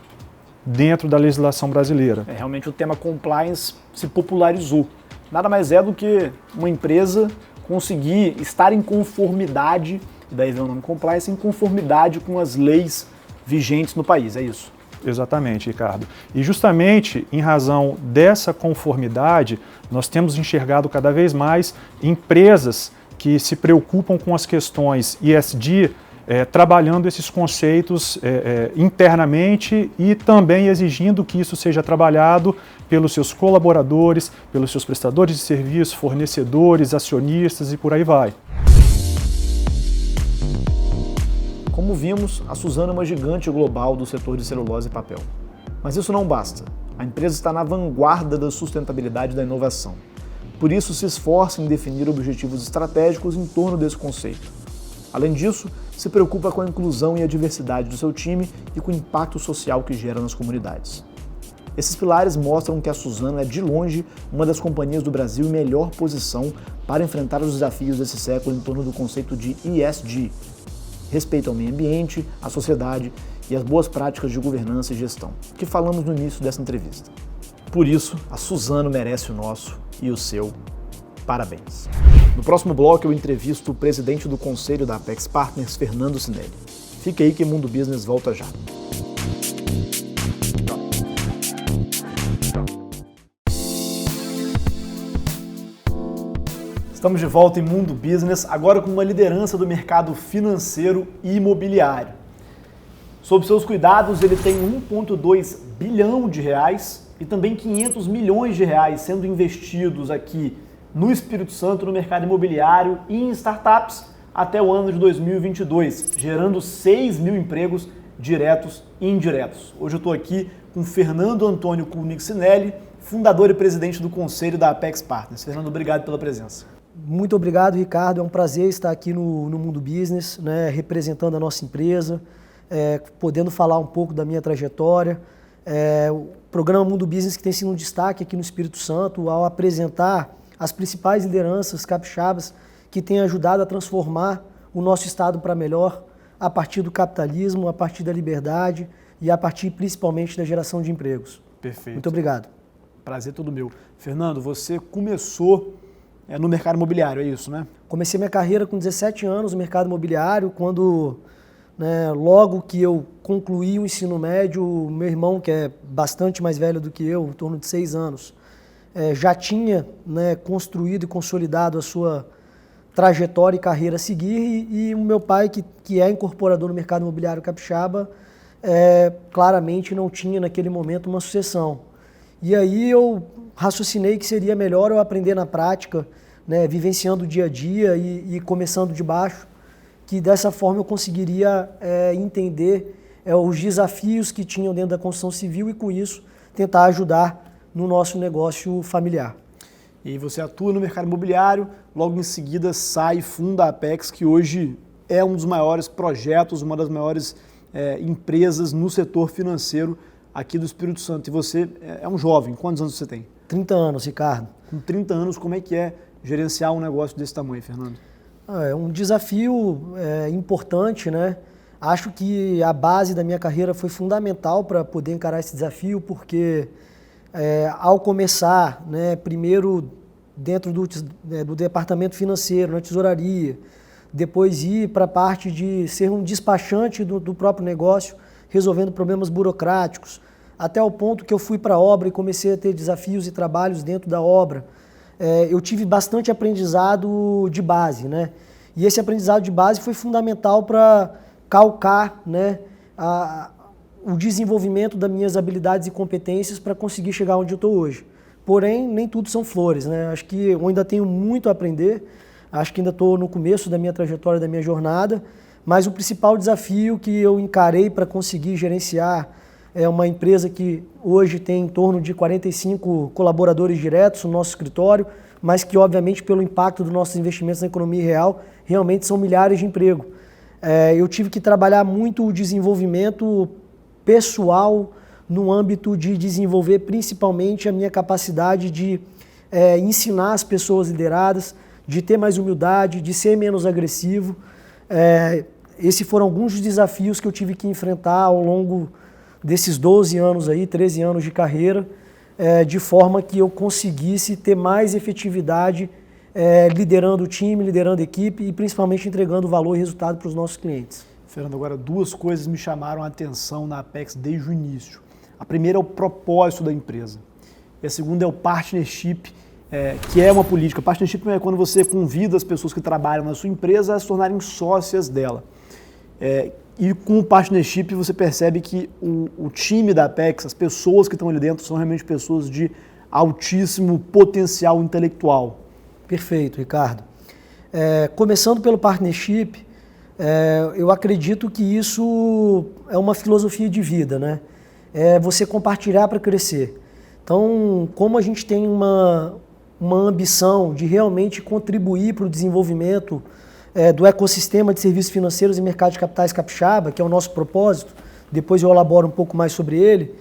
dentro da legislação brasileira. Realmente o tema compliance se popularizou. Nada mais é do que uma empresa conseguir estar em conformidade, e daí vem o nome compliance, em conformidade com as leis vigentes no país, é isso? Exatamente, Ricardo. E justamente em razão dessa conformidade, nós temos enxergado cada vez mais empresas que se preocupam com as questões ESG, trabalhando esses conceitos internamente e também exigindo que isso seja trabalhado pelos seus colaboradores, pelos seus prestadores de serviços, fornecedores, acionistas e por aí vai. Como vimos, a Suzano é uma gigante global do setor de celulose e papel. Mas isso não basta. A empresa está na vanguarda da sustentabilidade e da inovação. Por isso, se esforça em definir objetivos estratégicos em torno desse conceito. Além disso, se preocupa com a inclusão e a diversidade do seu time e com o impacto social que gera nas comunidades. Esses pilares mostram que a Suzano é, de longe, uma das companhias do Brasil em melhor posição para enfrentar os desafios desse século em torno do conceito de ESG, respeito ao meio ambiente, à sociedade e às boas práticas de governança e gestão, que falamos no início dessa entrevista. Por isso, a Suzano merece o nosso e o seu parabéns. No próximo bloco, eu entrevisto o presidente do conselho da Apex Partners, Fernando Sinelli. Fique aí que Mundo Business volta já. Estamos de volta em Mundo Business, agora com uma liderança do mercado financeiro e imobiliário. Sob seus cuidados, ele tem 1,2 bilhão de reais e também 500 milhões de reais sendo investidos aqui no Espírito Santo, no mercado imobiliário e em startups até o ano de 2022, gerando 6 mil empregos diretos e indiretos. Hoje eu estou aqui com Fernando Antônio Cunicinelli, fundador e presidente do Conselho da Apex Partners. Fernando, obrigado pela presença. Muito obrigado, Ricardo. É um prazer estar aqui no Mundo Business, né, representando a nossa empresa, podendo falar um pouco da minha trajetória. O programa Mundo Business que tem sido um destaque aqui no Espírito Santo ao apresentar as principais lideranças capixabas que têm ajudado a transformar o nosso estado para melhor a partir do capitalismo, a partir da liberdade e a partir principalmente da geração de empregos. Perfeito. Muito obrigado. Prazer todo meu. Fernando, você começou no mercado imobiliário, é isso, né? Comecei minha carreira com 17 anos no mercado imobiliário, quando, logo que eu concluí o ensino médio, meu irmão, que é bastante mais velho do que eu, em torno de 6 anos, já tinha construído e consolidado a sua trajetória e carreira a seguir, e o meu pai, que é incorporador no mercado imobiliário capixaba, claramente não tinha naquele momento uma sucessão. E aí eu raciocinei que seria melhor eu aprender na prática, vivenciando o dia a dia e começando de baixo, que dessa forma eu conseguiria entender os desafios que tinham dentro da construção civil e com isso tentar ajudar no nosso negócio familiar. E você atua no mercado imobiliário, logo em seguida sai e funda a Apex, que hoje é um dos maiores projetos, uma das maiores empresas no setor financeiro aqui do Espírito Santo. E você é um jovem, quantos anos você tem? 30 anos, Ricardo. Com 30 anos, como é que é gerenciar um negócio desse tamanho, Fernando? É um desafio importante, né? Acho que a base da minha carreira foi fundamental para poder encarar esse desafio, porque ao começar, primeiro dentro do departamento financeiro, na tesouraria, depois ir para a parte de ser um despachante do próprio negócio, resolvendo problemas burocráticos, até o ponto que eu fui para a obra e comecei a ter desafios e trabalhos dentro da obra. Eu tive bastante aprendizado de base, né? E esse aprendizado de base foi fundamental para calcar, o desenvolvimento das minhas habilidades e competências para conseguir chegar onde eu estou hoje. Porém, nem tudo são flores, né? Acho que eu ainda tenho muito a aprender, acho que ainda estou no começo da minha trajetória, da minha jornada, mas o principal desafio que eu encarei para conseguir gerenciar uma empresa que hoje tem em torno de 45 colaboradores diretos no nosso escritório, mas que, obviamente, pelo impacto dos nossos investimentos na economia real, realmente são milhares de empregos. Eu tive que trabalhar muito o desenvolvimento pessoal no âmbito de desenvolver principalmente a minha capacidade de ensinar as pessoas lideradas, de ter mais humildade, de ser menos agressivo. Esses foram alguns dos desafios que eu tive que enfrentar ao longo desses 12 anos aí, 13 anos de carreira, de forma que eu conseguisse ter mais efetividade liderando o time, liderando a equipe e principalmente entregando valor e resultado para os nossos clientes. Fernando, agora duas coisas me chamaram a atenção na Apex desde o início. A primeira é o propósito da empresa e a segunda é o partnership, que é uma política. Partnership é quando você convida as pessoas que trabalham na sua empresa a se tornarem sócias dela. E com o partnership você percebe que o time da Apex, as pessoas que estão ali dentro, são realmente pessoas de altíssimo potencial intelectual. Perfeito, Ricardo. Começando pelo partnership, eu acredito que isso é uma filosofia de vida, né? Você compartilhar para crescer. Então, como a gente tem uma ambição de realmente contribuir para o desenvolvimento do ecossistema de serviços financeiros e mercado de capitais capixaba, que é o nosso propósito, depois eu elaboro um pouco mais sobre ele,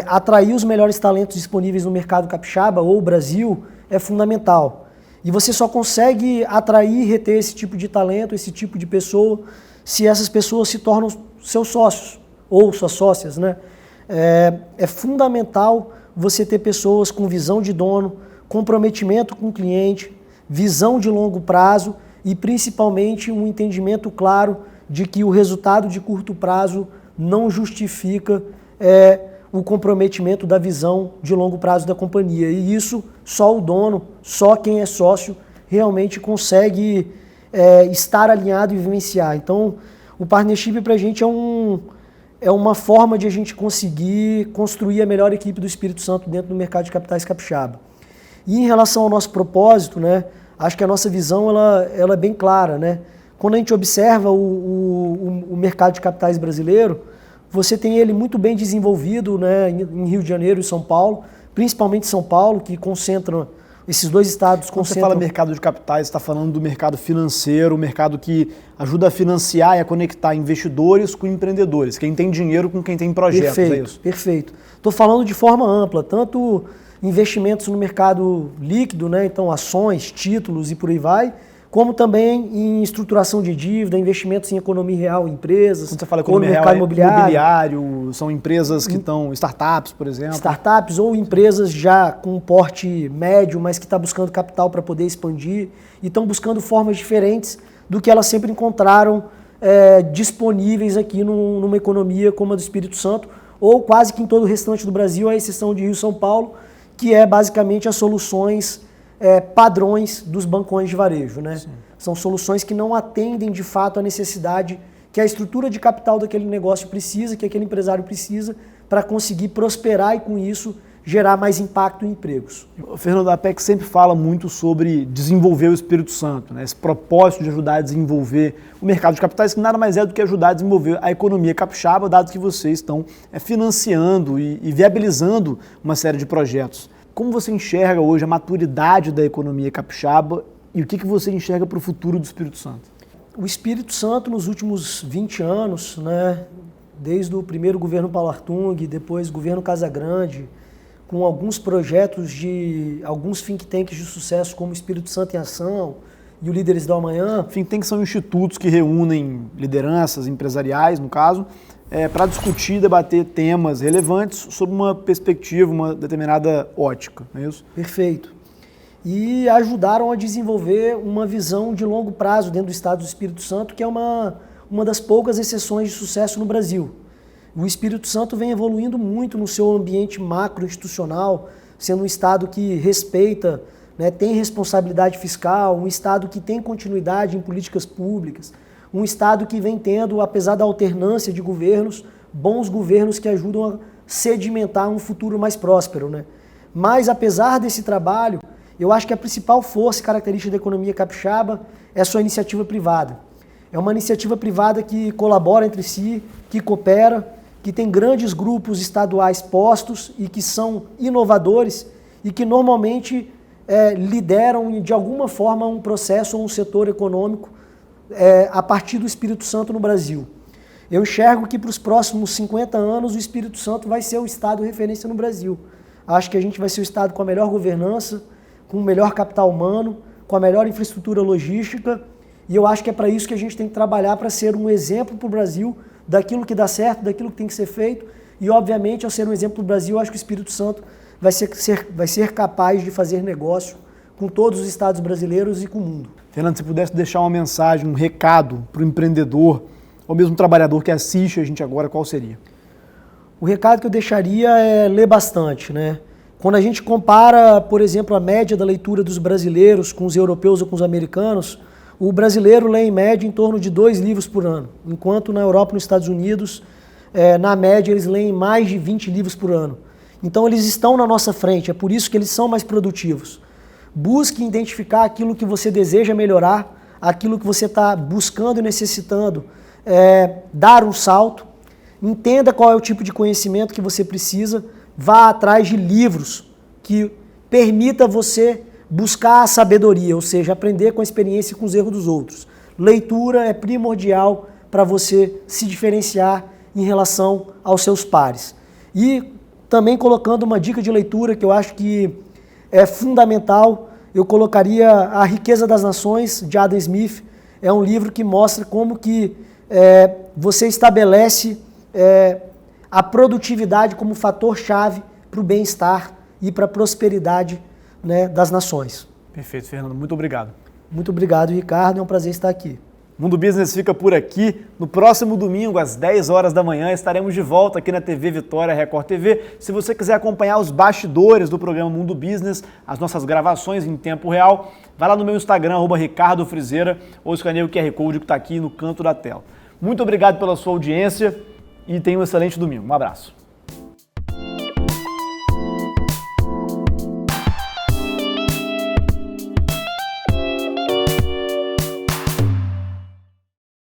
atrair os melhores talentos disponíveis no mercado capixaba ou Brasil é fundamental. E você só consegue atrair e reter esse tipo de talento, esse tipo de pessoa, se essas pessoas se tornam seus sócios ou suas sócias, né? É fundamental você ter pessoas com visão de dono, comprometimento com o cliente, visão de longo prazo e principalmente um entendimento claro de que o resultado de curto prazo não justifica o comprometimento da visão de longo prazo da companhia. E isso só o dono, só quem é sócio realmente consegue estar alinhado e vivenciar. Então, o partnership para a gente é uma forma de a gente conseguir construir a melhor equipe do Espírito Santo dentro do mercado de capitais capixaba. E em relação ao nosso propósito, né, acho que a nossa visão ela é bem clara, né? Quando a gente observa o mercado de capitais brasileiro, você tem ele muito bem desenvolvido, né, em Rio de Janeiro e São Paulo, principalmente São Paulo, que concentram, esses dois estados Quando concentram... você fala mercado de capitais, você está falando do mercado financeiro, o mercado que ajuda a financiar e a conectar investidores com empreendedores, quem tem dinheiro com quem tem projetos, perfeito, é isso? Perfeito. Estou falando de forma ampla, tanto investimentos no mercado líquido, né, então ações, títulos e por aí vai, como também em estruturação de dívida, investimentos em economia real, empresas, Quando você fala ou no economia mercado real, imobiliário, são empresas que estão, startups, por exemplo. startups ou empresas já com porte médio, mas que estão buscando capital para poder expandir e estão buscando formas diferentes do que elas sempre encontraram disponíveis aqui numa economia como a do Espírito Santo, ou quase que em todo o restante do Brasil, à exceção de Rio e São Paulo, que é basicamente as soluções padrões dos bancões de varejo, né? Sim. São soluções que não atendem de fato à necessidade que a estrutura de capital daquele negócio precisa, que aquele empresário precisa para conseguir prosperar e com isso gerar mais impacto em empregos. O Fernando, a APEC sempre fala muito sobre desenvolver o Espírito Santo, né? Esse propósito de ajudar a desenvolver o mercado de capitais, que nada mais é do que ajudar a desenvolver a economia capixaba, dado que vocês estão financiando e viabilizando uma série de projetos. Como você enxerga hoje a maturidade da economia capixaba e o que você enxerga para o futuro do Espírito Santo? O Espírito Santo, nos últimos 20 anos, né, desde o primeiro governo Paulo Artung, depois governo Casagrande, com alguns projetos de alguns think tanks de sucesso como o Espírito Santo em Ação e o Líderes do Amanhã. Think tanks são institutos que reúnem lideranças empresariais, no caso, para discutir e debater temas relevantes sob uma perspectiva, uma determinada ótica, não é isso? Perfeito. E ajudaram a desenvolver uma visão de longo prazo dentro do Estado do Espírito Santo, que é uma das poucas exceções de sucesso no Brasil. O Espírito Santo vem evoluindo muito no seu ambiente macro-institucional, sendo um Estado que respeita, né, tem responsabilidade fiscal, um Estado que tem continuidade em políticas públicas, um Estado que vem tendo, apesar da alternância de governos, bons governos que ajudam a sedimentar um futuro mais próspero, né? Mas, apesar desse trabalho, eu acho que a principal força e característica da economia capixaba é a sua iniciativa privada. É uma iniciativa privada que colabora entre si, que coopera, que tem grandes grupos estaduais postos e que são inovadores e que normalmente lideram de alguma forma um processo ou um setor econômico a partir do Espírito Santo no Brasil. Eu enxergo que para os próximos 50 anos o Espírito Santo vai ser o estado referência no Brasil. Acho que a gente vai ser o estado com a melhor governança, com o melhor capital humano, com a melhor infraestrutura logística, e eu acho que é para isso que a gente tem que trabalhar, para ser um exemplo para o Brasil daquilo que dá certo, daquilo que tem que ser feito, e obviamente ao ser um exemplo para o Brasil, acho que o Espírito Santo vai ser capaz de fazer negócio com todos os estados brasileiros e com o mundo. Fernando, se pudesse deixar uma mensagem, um recado para o empreendedor, ou mesmo trabalhador que assiste a gente agora, qual seria? O recado que eu deixaria é ler bastante, né? Quando a gente compara, por exemplo, a média da leitura dos brasileiros com os europeus ou com os americanos, o brasileiro lê em média em torno de 2 livros por ano, enquanto na Europa e nos Estados Unidos, na média, eles leem mais de 20 livros por ano. Então eles estão na nossa frente, é por isso que eles são mais produtivos. Busque identificar aquilo que você deseja melhorar, aquilo que você está buscando e necessitando, dar um salto, entenda qual é o tipo de conhecimento que você precisa, vá atrás de livros que permita você buscar a sabedoria, ou seja, aprender com a experiência e com os erros dos outros. Leitura é primordial para você se diferenciar em relação aos seus pares. E também colocando uma dica de leitura que eu acho que é fundamental, eu colocaria A Riqueza das Nações, de Adam Smith. É um livro que mostra como que você estabelece a produtividade como fator-chave para o bem-estar e para a prosperidade, né, das nações. Perfeito, Fernando. Muito obrigado. Muito obrigado, Ricardo. É um prazer estar aqui. Mundo Business fica por aqui. No próximo domingo, às 10 horas da manhã, estaremos de volta aqui na TV Vitória, Record TV. Se você quiser acompanhar os bastidores do programa Mundo Business, as nossas gravações em tempo real, vai lá no meu Instagram, @RicardoFrizeira, ou escaneie o QR Code que está aqui no canto da tela. Muito obrigado pela sua audiência e tenha um excelente domingo. Um abraço.